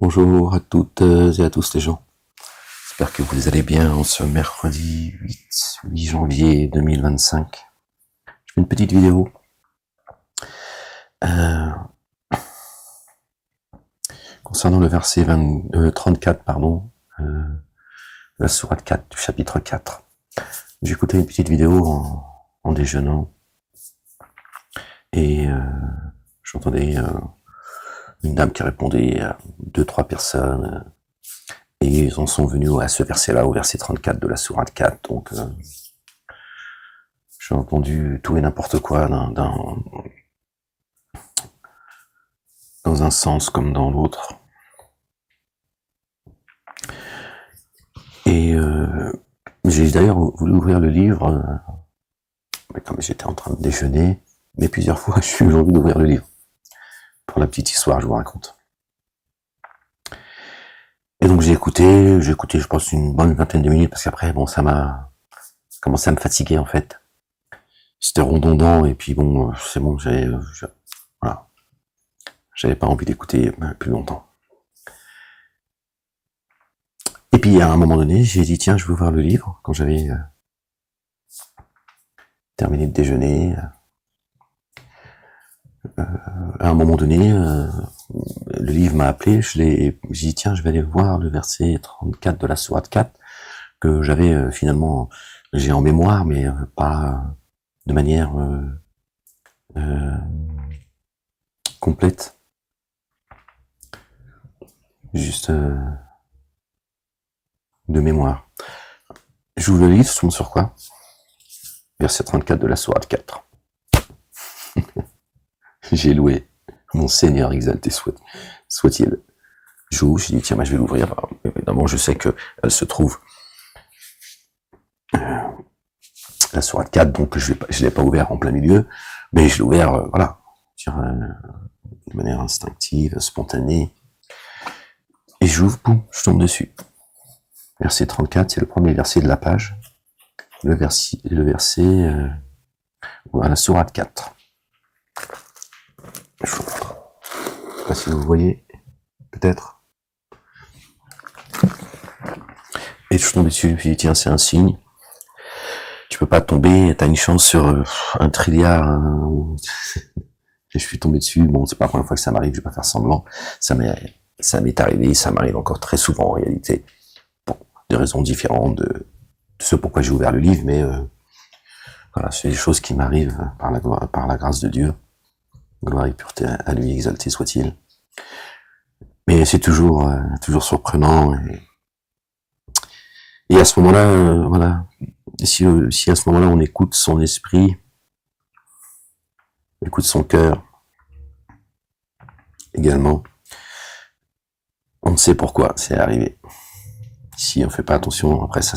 Bonjour à toutes et à tous les gens. J'espère que vous allez bien en ce mercredi 8 janvier 2025. Je fais une petite vidéo concernant le verset 34, la sourate 4 du chapitre 4. J'ai écouté une petite vidéo en déjeunant et j'entendais une dame qui répondait à 2-3 personnes et ils en sont venus à ce verset-là, au verset 34 de la sourate 4. Donc j'ai entendu tout et n'importe quoi dans un sens comme dans l'autre. Et j'ai d'ailleurs voulu ouvrir le livre, mais comme j'étais en train de déjeuner, mais plusieurs fois j'ai eu envie d'ouvrir le livre. Pour la petite histoire, je vous raconte. Et donc j'ai écouté, je pense une bonne vingtaine de minutes, parce qu'après, bon, ça m'a commencé à me fatiguer en fait. C'était redondant, et puis bon, c'est bon, voilà. J'avais pas envie d'écouter plus longtemps. Et puis à un moment donné, j'ai dit tiens, je vais ouvrir le livre, quand j'avais terminé de déjeuner. À un moment donné, le livre m'a appelé, j'ai dit tiens, je vais aller voir le verset 34 de la sourate 4, que j'avais finalement, j'ai en mémoire, mais pas de manière complète. Juste de mémoire. J'ouvre le livre, je tombe sur quoi? Verset 34 de la sourate 4. J'ai loué mon Seigneur exalté soit-il. J'ouvre, je dis tiens, je vais l'ouvrir. Évidemment, je sais que elle se trouve la sourate 4, donc je l'ai pas ouvert en plein milieu, mais je l'ai ouvert, voilà, de manière instinctive, spontanée. Et j'ouvre, boum, je tombe dessus. Verset 34, c'est le premier verset de la page. Le verset la sourate 4. Je ne sais pas si vous voyez, peut-être. Et je tombe dessus, je dis tiens, c'est un signe. Tu peux pas tomber, t'as une chance sur un trilliard. Et je suis tombé dessus. Bon, c'est pas la première fois que ça m'arrive, je vais pas faire semblant. Ça m'est arrivé, ça m'arrive encore très souvent en réalité. Bon, de raisons différentes de ce pourquoi j'ai ouvert le livre, mais voilà, c'est des choses qui m'arrivent par la grâce de Dieu. Gloire et pureté à lui, exalté soit-il. Mais c'est toujours surprenant. Et à ce moment-là, voilà, si à ce moment-là on écoute son esprit, on écoute son cœur également, on sait pourquoi c'est arrivé. Si on fait pas attention, après ça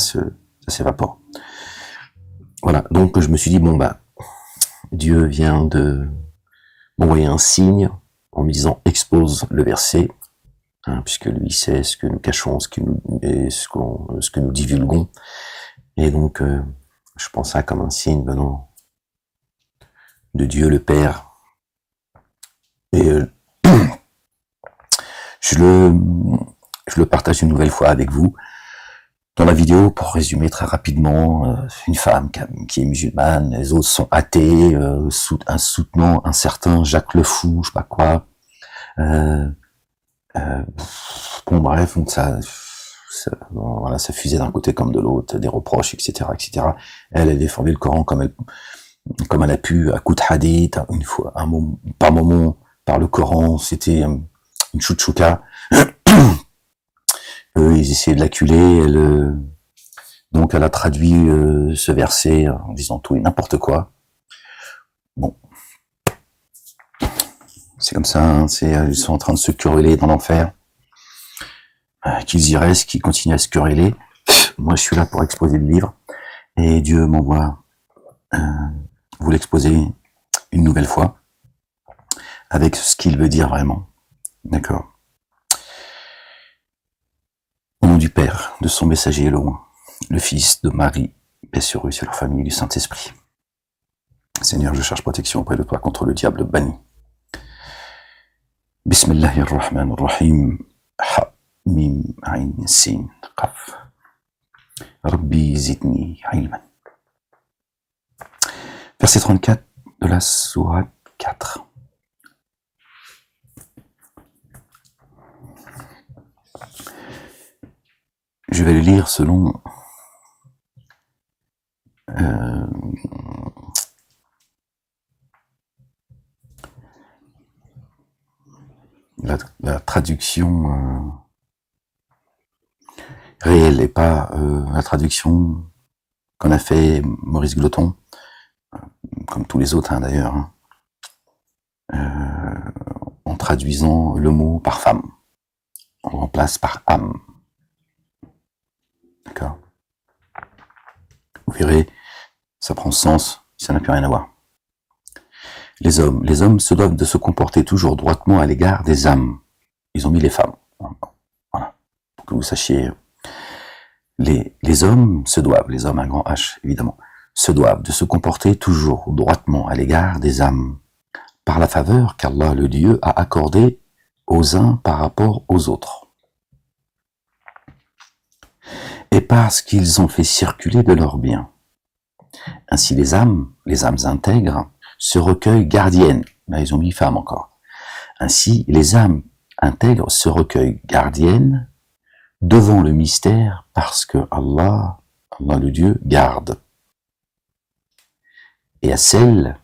s'évapore. Voilà, donc je me suis dit bon Dieu vient de m'envoyer un signe en me disant expose le verset, puisque lui sait ce que nous cachons, ce que nous divulguons, et donc je pense ça comme un signe venant de Dieu le Père, et je le partage une nouvelle fois avec vous dans la vidéo pour résumer très rapidement. Une femme qui est musulmane, les autres sont athées, soutenant un certain Jacques le Fou, je sais pas quoi. Bon bref, donc voilà, ça fusait d'un côté comme de l'autre, des reproches, etc., etc. Elle défendait le Coran comme elle a pu, à coup de hadith, une fois, par moment, par le Coran, c'était une chouchouka. Ils essayaient de l'acculer, donc elle a traduit ce verset en disant tout et n'importe quoi. Bon, c'est comme ça, ils sont en train de se quereller dans l'enfer. Qu'ils y restent, qu'ils continuent à se quereller. Moi, je suis là pour exposer le livre, et Dieu m'envoie vous l'exposer une nouvelle fois, avec ce qu'il veut dire vraiment. D'accord. Au nom du Père, de son messager Elohim, le Fils de Marie, paix sur eux, sur leur famille, du Saint-Esprit. Seigneur, je cherche protection auprès de toi contre le diable banni. Bismillahirrahmanirrahim. Ha, mim, ayn, sin, qaf. Rabbi zidni ilman. Verset 34 de la sourate 4. Je vais le lire selon la traduction réelle et pas la traduction qu'on a fait Maurice Gloton, comme tous les autres d'ailleurs, en traduisant le mot par femme. On remplace par âme. D'accord? Vous verrez, ça prend sens, ça n'a plus rien à voir. Les hommes se doivent de se comporter toujours droitement à l'égard des âmes. Ils ont mis les femmes. Voilà. Pour que vous sachiez. Les hommes se doivent, les hommes à grand H, évidemment, se doivent de se comporter toujours droitement à l'égard des âmes, par la faveur qu'Allah le Dieu a accordée aux uns par rapport aux autres. Et parce qu'ils ont fait circuler de leurs biens. Ainsi les âmes intègres, se recueillent gardiennes. Là, ils ont mis femme encore. Ainsi, les âmes intègres se recueillent gardiennes devant le mystère parce que Allah le Dieu, garde. Et à celles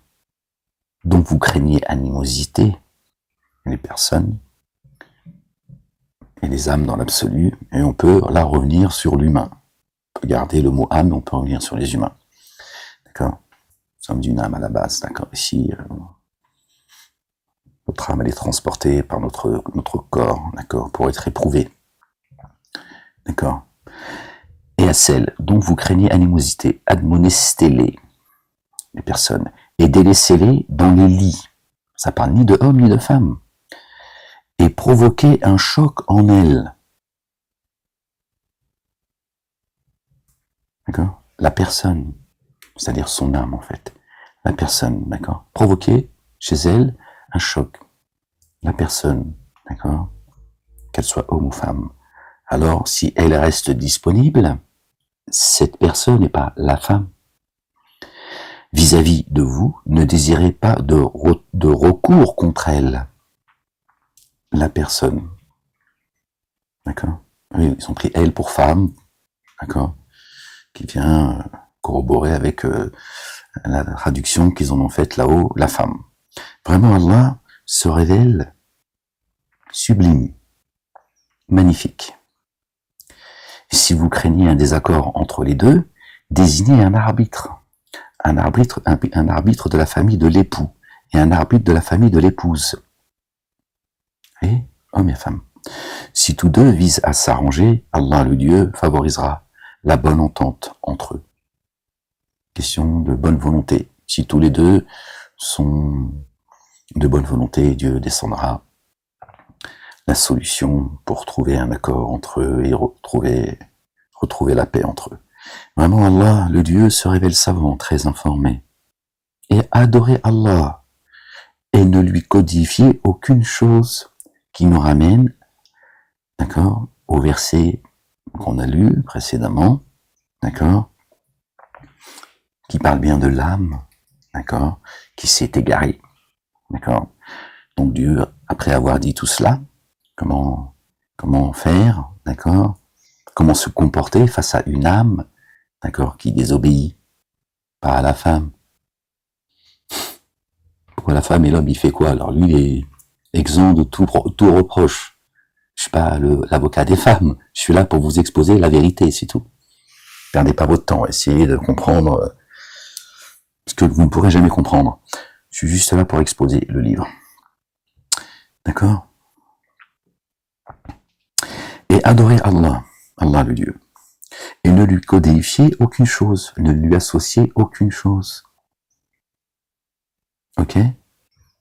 dont vous craignez animosité, les personnes et les âmes dans l'absolu, et on peut là revenir sur l'humain. On peut garder le mot âme, on peut revenir sur les humains. D'accord? Nous sommes d'une âme à la base, d'accord? Ici, notre âme, elle est transportée par notre corps, d'accord? Pour être éprouvée. D'accord? Et à celles dont vous craignez animosité, admonestez-les, les personnes, et délaissez-les dans les lits. Ça parle ni de hommes ni de femmes. Et provoquez un choc en elles. D'accord? La personne, c'est-à-dire son âme en fait. La personne, d'accord? Provoquer chez elle un choc. La personne, d'accord? Qu'elle soit homme ou femme. Alors, si elle reste disponible, cette personne n'est pas la femme. Vis-à-vis de vous, ne désirez pas de recours contre elle. La personne. D'accord? Oui, ils ont pris elle pour femme, d'accord? Qui vient corroborer avec la traduction qu'ils en ont faite là-haut, la femme. Vraiment, Allah se révèle sublime, magnifique. Si vous craignez un désaccord entre les deux, désignez un arbitre. Un arbitre de la famille de l'époux et un arbitre de la famille de l'épouse. Et homme et femme. Si tous deux visent à s'arranger, Allah le Dieu favorisera la bonne entente entre eux. Question de bonne volonté. Si tous les deux sont de bonne volonté, Dieu descendra la solution pour trouver un accord entre eux et retrouver la paix entre eux. Vraiment, Allah, le Dieu, se révèle savant, très informé. Et adorez Allah et ne lui codifiez aucune chose qui nous ramène, d'accord, au verset qu'on a lu précédemment, d'accord, qui parle bien de l'âme, d'accord, qui s'est égarée, d'accord. Donc Dieu, après avoir dit tout cela, comment faire, d'accord, comment se comporter face à une âme, d'accord, qui désobéit, pas à la femme. Pourquoi la femme et l'homme, il fait quoi? Alors lui, il est exempt de tout reproche. Je suis pas l'avocat des femmes. Je suis là pour vous exposer la vérité, c'est tout. Perdez pas votre temps. Essayez de comprendre ce que vous ne pourrez jamais comprendre. Je suis juste là pour exposer le livre. D'accord? Et adorez Allah, Allah le Dieu. Et ne lui codifiez aucune chose, ne lui associez aucune chose. Ok?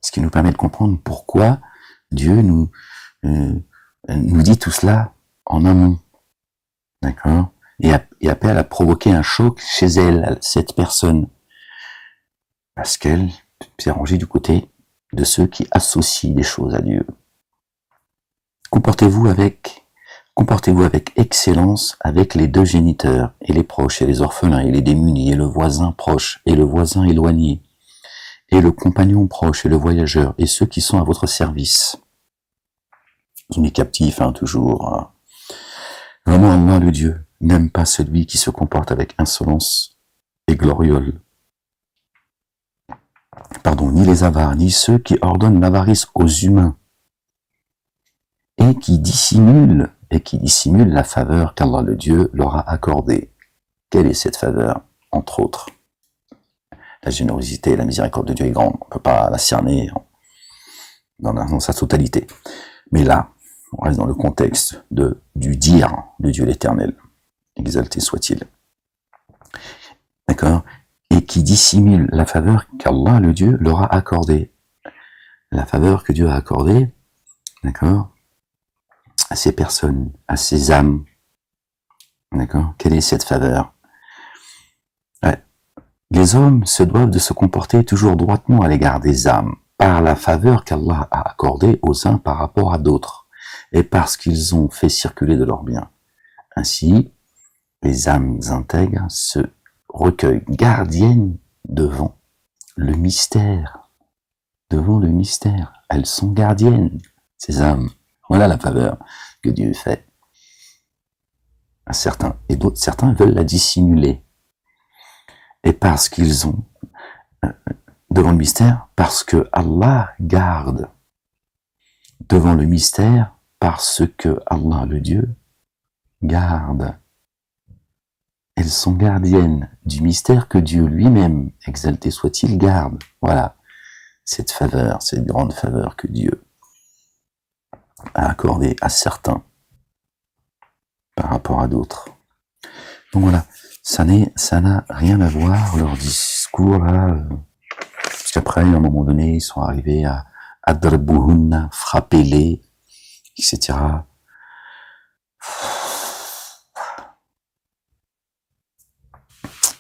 Ce qui nous permet de comprendre pourquoi Dieu nous dit tout cela en amont. D'accord? Et appelle à provoquer un choc chez elle, cette personne. Parce qu'elle s'est rangée du côté de ceux qui associent des choses à Dieu. Comportez-vous avec excellence avec les deux géniteurs, et les proches, et les orphelins, et les démunis, et le voisin proche, et le voisin éloigné, et le compagnon proche, et le voyageur, et ceux qui sont à votre service. On est captif, toujours. Hein. Vraiment, Allah, le Dieu, n'aime pas celui qui se comporte avec insolence et gloriole. Ni les avares, ni ceux qui ordonnent l'avarice aux humains, et qui dissimulent la faveur qu'Allah le Dieu leur a accordée. Quelle est cette faveur? Entre autres, la générosité et la miséricorde de Dieu est grande. On ne peut pas la cerner dans sa totalité. Mais là, on reste dans le contexte du dire de Dieu l'Éternel. Exalté soit-il. D'accord? Et qui dissimule la faveur qu'Allah le Dieu leur a accordée. La faveur que Dieu a accordée, d'accord, à ces personnes, à ces âmes. D'accord? Quelle est cette faveur? Les hommes se doivent de se comporter toujours droitement à l'égard des âmes, par la faveur qu'Allah a accordée aux uns par rapport à d'autres, et parce qu'ils ont fait circuler de leurs biens. Ainsi, les âmes intègres se recueillent gardiennes devant le mystère. Devant le mystère. Elles sont gardiennes, ces âmes. Voilà la faveur que Dieu fait à certains. Et d'autres, certains veulent la dissimuler. Et parce qu'ils ont, devant le mystère, parce que Allah garde devant le mystère, parce que Allah, le Dieu, garde. Elles sont gardiennes du mystère que Dieu lui-même, exalté soit-il, garde. Voilà, cette faveur, cette grande faveur que Dieu a accordée à certains par rapport à d'autres. Donc voilà, ça n'a rien à voir, leur discours là, parce qu'après, à un moment donné, ils sont arrivés à Adrbuhunna, frappez-les, etc.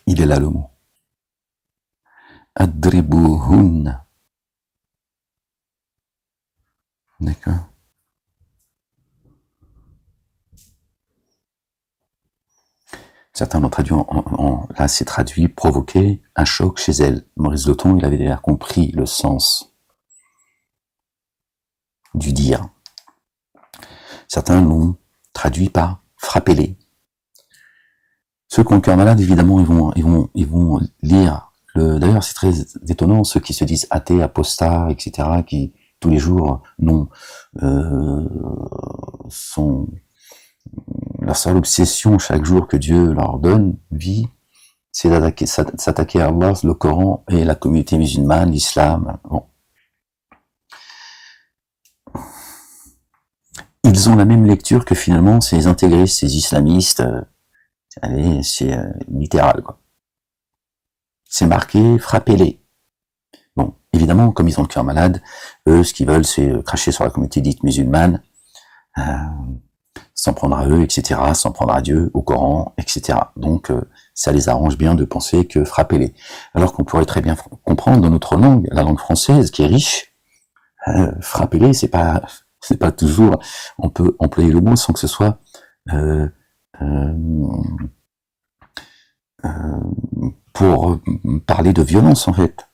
Il est là le mot. Adribuhunna. D'accord. Certains l'ont traduit là c'est traduit provoquer un choc chez elle. Maurice Leton, il avait déjà compris le sens du dire. Certains l'ont traduit par frappez-les. Ceux qui ont le cœur malade, évidemment, ils vont lire. D'ailleurs, c'est très étonnant, ceux qui se disent athées, apostats, etc., qui tous les jours leur seule obsession chaque jour que Dieu leur donne, vie, c'est s'attaquer à Allah, le Coran et la communauté musulmane, l'islam. Bon. Ils ont la même lecture que finalement ces intégristes, ces islamistes. C'est littéral, quoi. C'est marqué, frappez-les. Bon, évidemment, comme ils ont le cœur malade, eux, ce qu'ils veulent, c'est cracher sur la communauté dite musulmane, s'en prendre à eux, etc., s'en prendre à Dieu, au Coran, etc. Donc, ça les arrange bien de penser que frappez-les. Alors qu'on pourrait très bien comprendre dans notre langue, la langue française, qui est riche, frappez-les, c'est pas toujours, on peut employer le mot sans que ce soit pour parler de violence, en fait.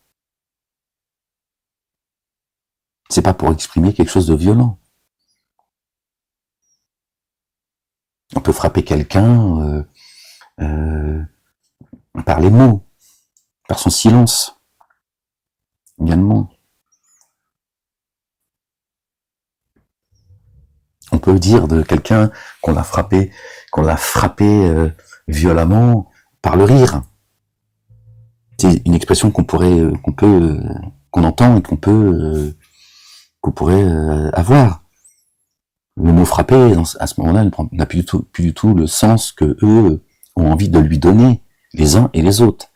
C'est pas pour exprimer quelque chose de violent. On peut frapper quelqu'un par les mots, par son silence, également. On peut dire de quelqu'un qu'on l'a frappé violemment par le rire. C'est une expression qu'on entend et qu'on pourrait avoir. Le mot frapper, à ce moment-là, n'a plus du tout le sens que eux ont envie de lui donner, les uns et les autres.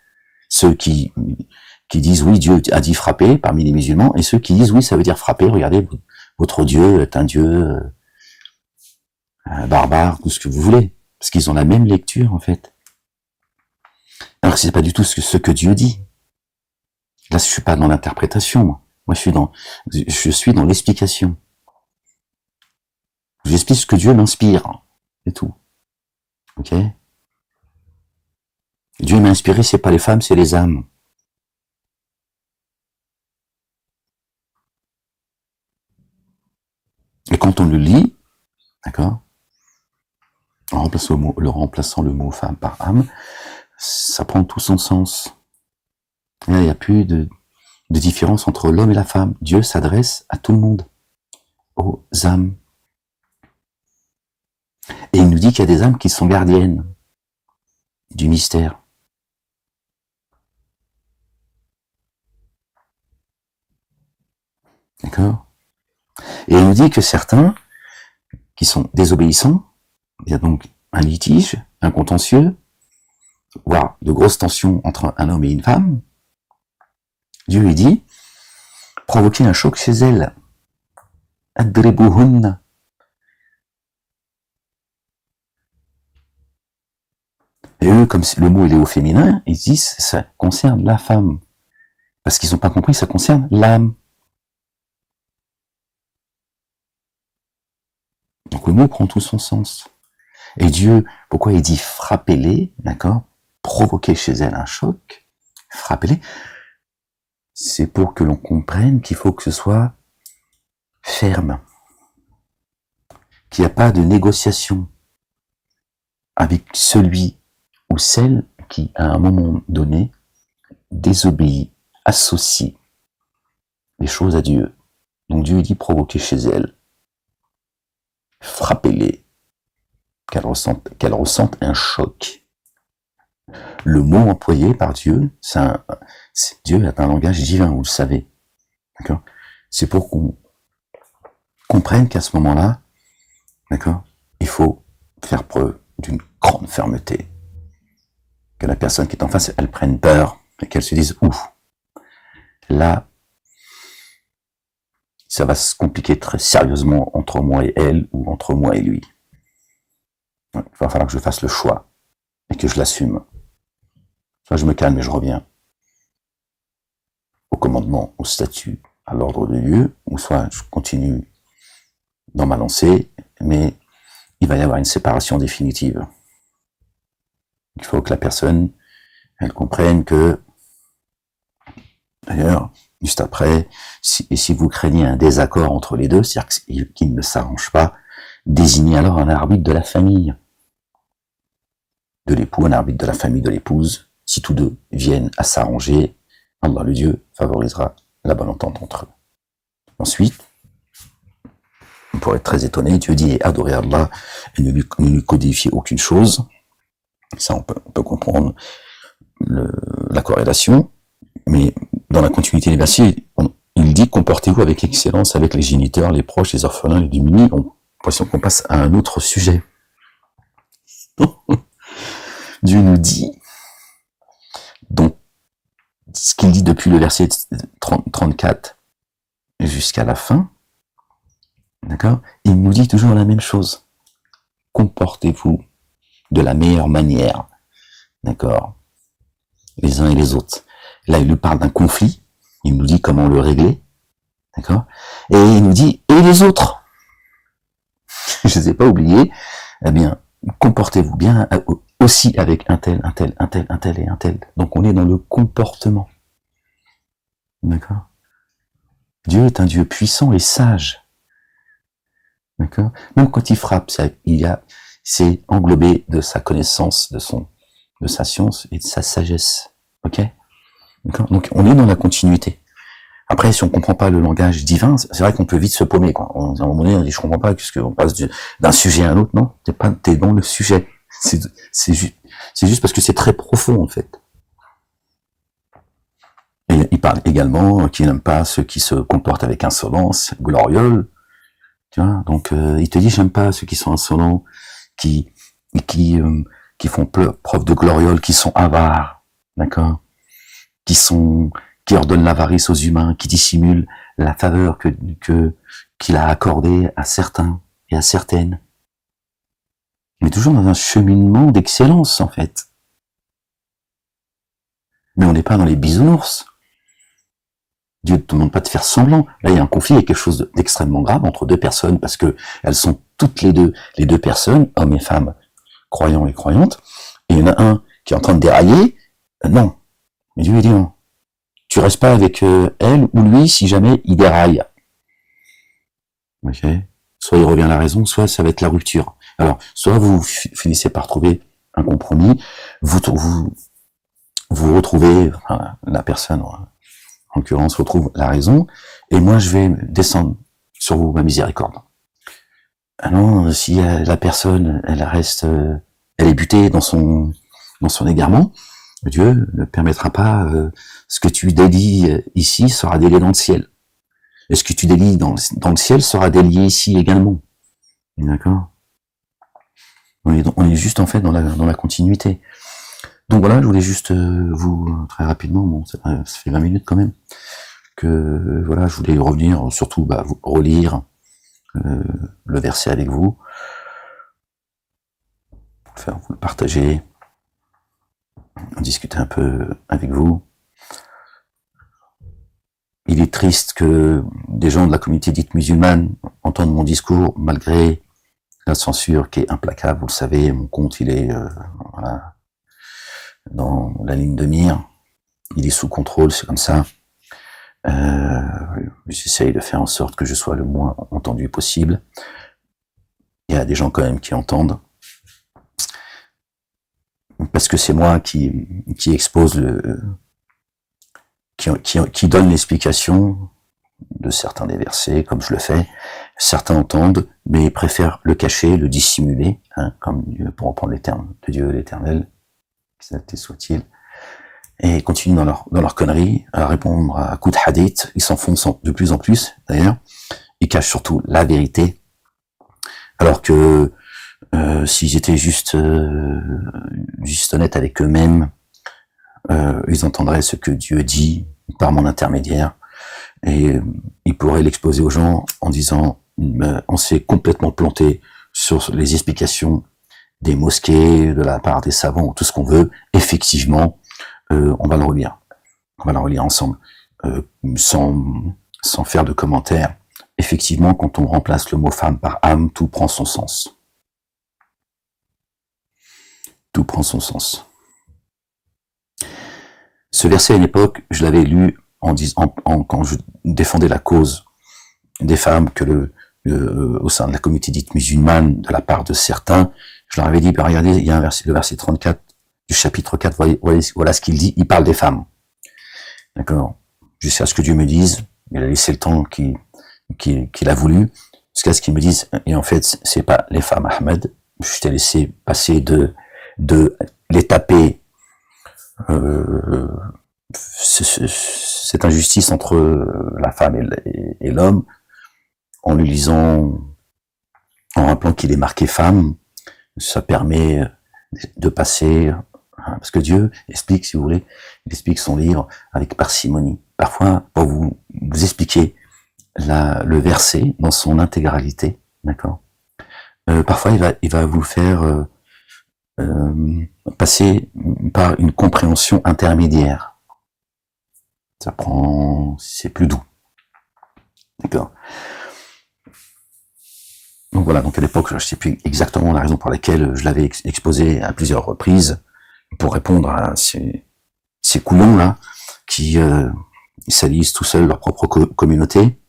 Ceux qui disent oui, Dieu a dit frapper parmi les musulmans, et ceux qui disent oui, ça veut dire frapper, regardez, votre Dieu est un Dieu barbare, tout ce que vous voulez. Parce qu'ils ont la même lecture, en fait. Alors que c'est pas du tout ce que Dieu dit. Là, je suis pas dans l'interprétation, moi. Moi, je suis dans l'explication. Je vous explique ce que Dieu m'inspire. C'est tout. Ok? Dieu m'a inspiré, c'est pas les femmes, c'est les âmes. Et quand on le lit, d'accord, en remplaçant le mot femme par âme, ça prend tout son sens. Et là, il n'y a plus de différence entre l'homme et la femme. Dieu s'adresse à tout le monde, aux âmes. Et il nous dit qu'il y a des âmes qui sont gardiennes du mystère. D'accord? Et il nous dit que certains qui sont désobéissants, il y a donc un litige, un contentieux, voire de grosses tensions entre un homme et une femme. Dieu lui dit, provoquez un choc chez elles. Adribuhunna. Et eux, comme le mot il est au féminin, ils disent ça concerne la femme. Parce qu'ils n'ont pas compris, ça concerne l'âme. Donc le mot prend tout son sens. Et Dieu, pourquoi il dit frappez-les, d'accord? Provoquer chez elles un choc, frappez-les, c'est pour que l'on comprenne qu'il faut que ce soit ferme, qu'il n'y a pas de négociation avec celui ou celle qui, à un moment donné, désobéit, associe les choses à Dieu. Donc Dieu dit provoquer chez elles, frappez-les, qu'elles ressentent un choc. Le mot employé par Dieu, Dieu a un langage divin, vous le savez. D'accord? C'est pour qu'on comprenne qu'à ce moment-là, d'accord, il faut faire preuve d'une grande fermeté. Que la personne qui est en face, elle prenne peur et qu'elle se dise « Ouf, là, ça va se compliquer très sérieusement entre moi et elle ou entre moi et lui. Il va falloir que je fasse le choix et que je l'assume. Soit je me calme et je reviens au commandement, au statut, à l'ordre de Dieu, ou soit je continue dans ma lancée, mais il va y avoir une séparation définitive. Il faut que la personne, elle comprenne que, d'ailleurs, juste après, si vous craignez un désaccord entre les deux, c'est-à-dire qu'ils ne s'arrangent pas, désignez alors un arbitre de la famille de l'époux, un arbitre de la famille de l'épouse. Si tous deux viennent à s'arranger, Allah le Dieu favorisera la bonne entente entre eux. Ensuite, on pourrait être très étonné, Dieu dit adorer Allah et ne lui codifier aucune chose. Ça, on peut comprendre la corrélation, mais dans la continuité des versets, il dit comportez-vous avec excellence avec les géniteurs, les proches, les orphelins, les démunis. On a l'impression qu'on passe à un autre sujet. Dieu nous dit, donc, ce qu'il dit depuis le verset 34 jusqu'à la fin, d'accord, il nous dit toujours la même chose. Comportez-vous de la meilleure manière, d'accord, les uns et les autres. Là, il nous parle d'un conflit, il nous dit comment le régler, d'accord, et il nous dit, et les autres, je ne les ai pas oubliés, eh bien, comportez-vous bien aussi avec un tel, un tel, un tel, un tel et un tel. Donc on est dans le comportement, d'accord. Dieu est un Dieu puissant et sage, d'accord. Même quand il frappe, c'est englobé de sa connaissance, de sa science et de sa sagesse, ok. D'accord. Donc on est dans la continuité. Après, si on comprend pas le langage divin, c'est vrai qu'on peut vite se paumer, quoi. À un moment donné, on dit je comprends pas, puisqu'on passe d'un sujet à un autre. Non, t'es dans le sujet. C'est juste parce que c'est très profond, en fait. Et il parle également qu'il n'aime pas ceux qui se comportent avec insolence, gloriole. Tu vois, donc il te dit j'aime pas ceux qui sont insolents, qui font preuve de gloriole, qui sont avares, d'accord, qui ordonnent l'avarice aux humains, qui dissimulent la faveur qu'il a accordée à certains et à certaines. Mais toujours dans un cheminement d'excellence, en fait. Mais on n'est pas dans les bisounours. Dieu ne te demande pas de faire semblant. Là, il y a un conflit, il y a quelque chose d'extrêmement grave entre deux personnes, parce que elles sont toutes les deux personnes, hommes et femmes, croyants et croyantes, et il y en a un qui est en train de dérailler, non. Mais Dieu dit non. Tu restes pas avec elle ou lui si jamais il déraille. Ok. Soit il revient à la raison, soit ça va être la rupture. Alors, soit vous finissez par trouver un compromis, vous retrouvez, enfin, la personne, en l'occurrence, retrouve la raison, et moi je vais descendre sur vous ma miséricorde. Ah non, si la personne, elle reste, elle est butée dans son égarement, Dieu ne permettra pas, ce que tu délies ici sera délié dans le ciel. Et ce que tu délies dans le ciel sera délié ici également. D'accord? On est juste en fait dans la continuité. Donc voilà, je voulais juste vous, très rapidement, bon, ça fait 20 minutes quand même, que voilà, je voulais revenir, surtout vous relire le verset avec vous, vous le partager, discuter un peu avec vous. Il est triste que des gens de la communauté dite musulmane entendent mon discours malgré la censure qui est implacable. Vous le savez, mon compte il est voilà, dans la ligne de mire, il est sous contrôle, c'est comme ça. J'essaye de faire en sorte que je sois le moins entendu possible. Il y a des gens quand même qui entendent, parce que c'est moi qui expose qui donne l'explication de certains des versets, comme je le fais. Certains entendent, mais préfèrent le cacher, le dissimuler, hein, comme pour reprendre les termes de Dieu l'Éternel, exalté soit-il, et continuent dans leur connerie, à répondre à coups de hadith. Ils s'enfoncent de plus en plus, d'ailleurs. Ils cachent surtout la vérité, alors que s'ils étaient juste honnêtes avec eux-mêmes, ils entendraient ce que Dieu dit par mon intermédiaire, et ils pourraient l'exposer aux gens en disant on s'est complètement planté sur les explications des mosquées, de la part des savants, tout ce qu'on veut. Effectivement, on va le relire. On va le relire ensemble, sans faire de commentaires. Effectivement, quand on remplace le mot femme par âme, tout prend son sens. Tout prend son sens. Ce verset, à une époque, je l'avais lu quand je défendais la cause des femmes au sein de la communauté dite musulmane, de la part de certains. Je leur avais dit, regardez, il y a le verset 34 du chapitre 4, voilà ce qu'il dit, il parle des femmes. D'accord? Jusqu'à ce que Dieu me dise, il a laissé le temps qu'il a voulu, jusqu'à ce qu'il me dise, et en fait, c'est pas les femmes, Ahmed, je t'ai laissé passer de les taper, cette injustice entre la femme et l'homme, en lui lisant, en rappelant qu'il est marqué femme, ça permet de passer, parce que Dieu explique, si vous voulez, il explique son livre avec parcimonie. Parfois, pour vous expliquer le verset dans son intégralité, d'accord. Parfois, il va vous faire passer par une compréhension intermédiaire. Ça prend, c'est plus doux, d'accord. Donc voilà, donc à l'époque, je ne sais plus exactement la raison pour laquelle je l'avais exposé à plusieurs reprises pour répondre à ces couillons-là qui salissent tout seuls leur propre communauté,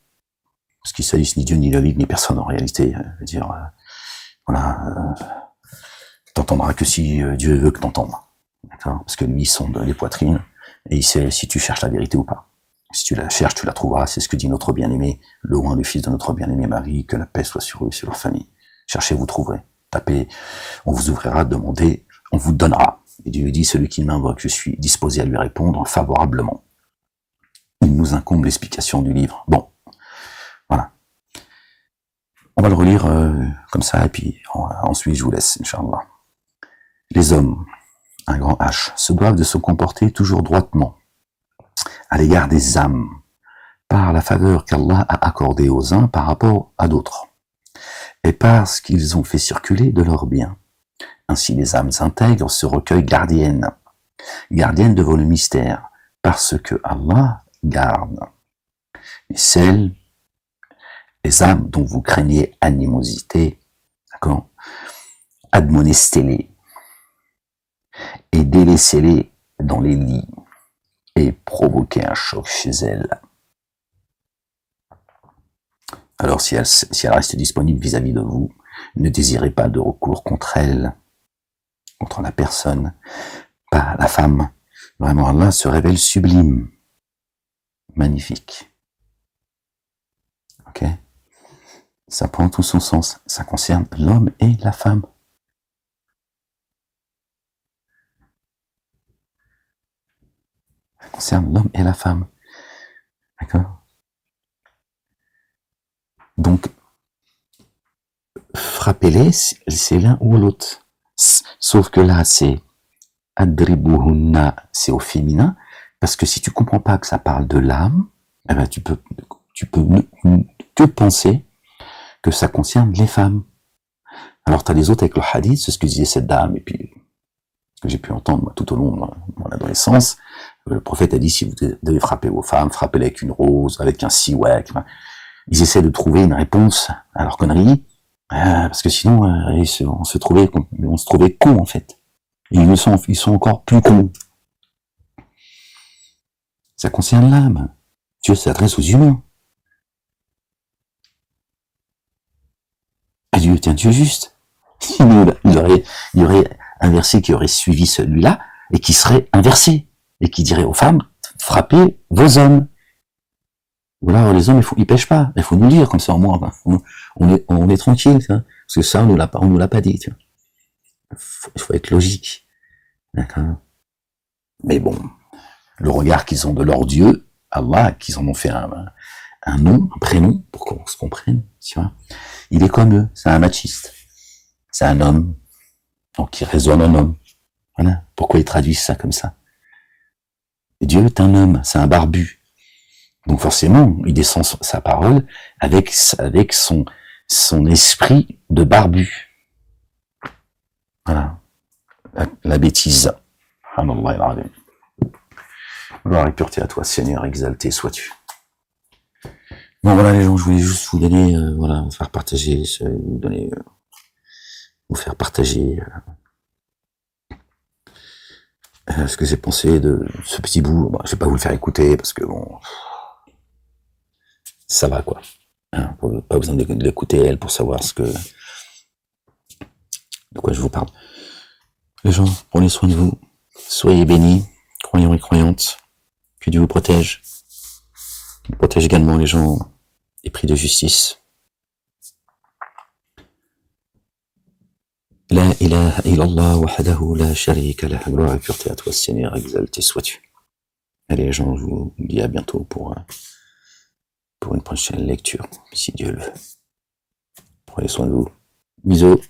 parce qu'ils salissent ni Dieu, ni la Ligue, ni personne en réalité. Je veux dire, voilà, t'entendras que si Dieu veut que t'entendes, d'accord, parce que lui, il sonde les poitrines et il sait si tu cherches la vérité ou pas. Si tu la cherches, tu la trouveras. C'est ce que dit notre bien-aimé, le roi, le fils de notre bien-aimé Marie, que la paix soit sur eux, sur leur famille. Cherchez, vous trouverez. Tapez, on vous ouvrira, demandez, on vous donnera. Et Dieu dit, celui qui m'invoque, je suis disposé à lui répondre favorablement. Il nous incombe l'explication du livre. Bon, voilà. On va le relire comme ça, et puis ensuite je vous laisse, Inch'Allah. Les hommes, un grand H, se doivent de se comporter toujours droitement à l'égard des âmes, par la faveur qu'Allah a accordée aux uns par rapport à d'autres, et parce qu'ils ont fait circuler de leurs biens. Ainsi les âmes intègres se recueillent gardiennes devant le mystère, parce que Allah garde. Et les âmes dont vous craignez animosité, D'accord? Admonestez-les et délaissez-les dans les lits et provoquez un choc chez elles. Alors si elle reste disponible vis-à-vis de vous, ne désirez pas de recours contre elle, contre la personne, pas la femme. Vraiment, Allah se révèle sublime, magnifique. Ok? Ça prend tout son sens. Ça concerne l'homme et la femme. Ça concerne l'homme et la femme. D'accord? Donc, frappez-les, c'est l'un ou l'autre. Sauf que là, c'est adribuhunna, c'est au féminin, parce que si tu comprends pas que ça parle de l'âme, eh ben tu peux que penser que ça concerne les femmes. Alors tu as les autres avec le hadith, c'est ce que disait cette dame, et puis ce que j'ai pu entendre moi, tout au long de mon adolescence. Le prophète a dit, si vous devez frapper vos femmes, frappez-les avec une rose, avec un siwak. Ils essaient de trouver une réponse à leur connerie, parce que sinon on se trouvait cons en fait. Et ils sont encore plus cons. Ça concerne l'âme. Dieu s'adresse aux humains. Et Dieu est un Dieu juste. Sinon, il y aurait un verset qui aurait suivi celui-là, et qui serait inversé, et qui dirait aux femmes, frappez vos hommes. Voilà, les hommes, ils pêchent pas. Il faut nous dire, comme ça, au moins, on est tranquille, tu vois, parce que ça, on nous l'a pas dit, tu vois. Il faut être logique. D'accord? Mais bon, le regard qu'ils ont de leur Dieu, Allah, qu'ils en ont fait un nom, un prénom, pour qu'on se comprenne, tu vois. Il est comme eux, c'est un machiste. C'est un homme, donc il résonne un homme. Voilà. Pourquoi ils traduisent ça comme ça? Et Dieu est un homme, c'est un barbu. Donc forcément, il descend sa parole avec son esprit de barbu. Voilà. La bêtise. Gloire et pureté à toi, Seigneur, exalté sois-tu. Bon voilà les gens, je voulais juste vous donner, voilà, vous faire partager, vous faire partager ce que j'ai pensé de ce petit bout. Bon, je vais pas vous le faire écouter parce que bon, ça va quoi. Hein, pas besoin de l'écouter elle pour savoir de quoi je vous parle. Les gens, prenez soin de vous, soyez bénis, croyants et croyantes, que Dieu vous protège. Il protège également les gens épris de justice. La ilaha illallah wahdahu la sharika lah. Gloire et pureté à toi, Seigneur, exalté sois-tu. Allez les gens, je vous dis à bientôt pour une prochaine lecture, si Dieu le veut. Prenez soin de vous. Bisous.